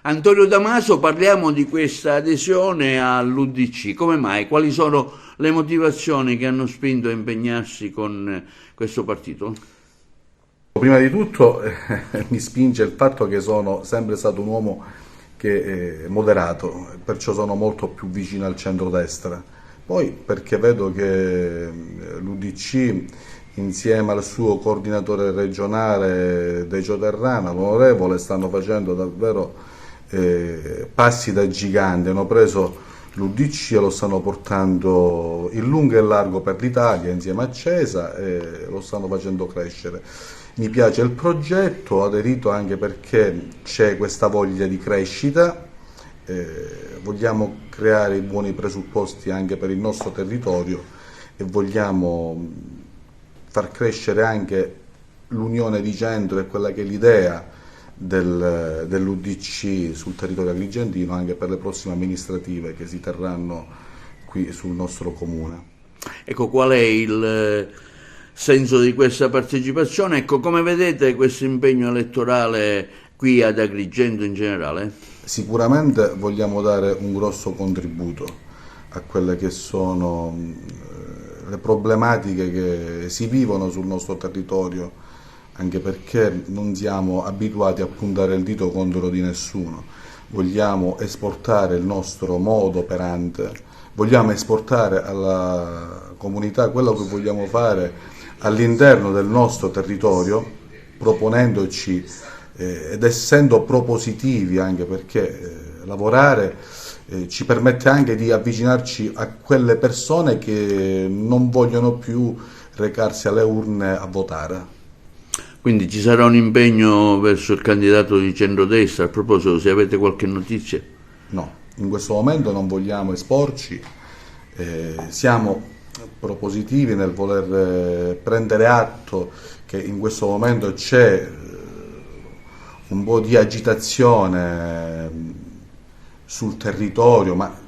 Antonio Damaso, parliamo di questa adesione all'UDC. Come mai? Quali sono le motivazioni che hanno spinto a impegnarsi con questo partito? Prima di tutto mi spinge il fatto che sono sempre stato un uomo che è moderato, perciò sono molto più vicino al centrodestra. Poi perché vedo che l'UDC insieme al suo coordinatore regionale Decio Terrana, l'onorevole, stanno facendo davvero passi da gigante, hanno preso l'UDC e lo stanno portando in lungo e largo per l'Italia insieme a Cesa e lo stanno facendo crescere. Mi piace il progetto, ho aderito anche perché c'è questa voglia di crescita, vogliamo creare i buoni presupposti anche per il nostro territorio e vogliamo far crescere anche l'unione di centro e quella che è l'idea dell'UDC sul territorio agrigentino anche per le prossime amministrative che si terranno qui sul nostro comune. Ecco, qual è il senso di questa partecipazione? Ecco, come vedete questo impegno elettorale qui ad Agrigento in generale? Sicuramente vogliamo dare un grosso contributo a quelle che sono le problematiche che si vivono sul nostro territorio, anche perché non siamo abituati a puntare il dito contro di nessuno. Vogliamo esportare il nostro modo operante, vogliamo esportare alla comunità quello che vogliamo fare all'interno del nostro territorio, proponendoci ed essendo propositivi, anche perché lavorare ci permette anche di avvicinarci a quelle persone che non vogliono più recarsi alle urne a votare. Quindi ci sarà un impegno verso il candidato di centrodestra. A proposito, se avete qualche notizia? No, in questo momento non vogliamo esporci, siamo propositivi nel voler prendere atto che in questo momento c'è un po' di agitazione sul territorio, ma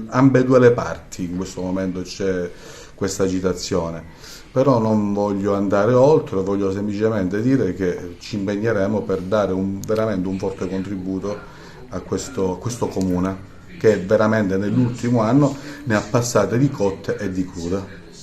ambedue le parti in questo momento c'è questa agitazione. Però non voglio andare oltre, voglio semplicemente dire che ci impegneremo per dare veramente un forte contributo a questo comune, che veramente nell'ultimo anno ne ha passate di cotte e di crude.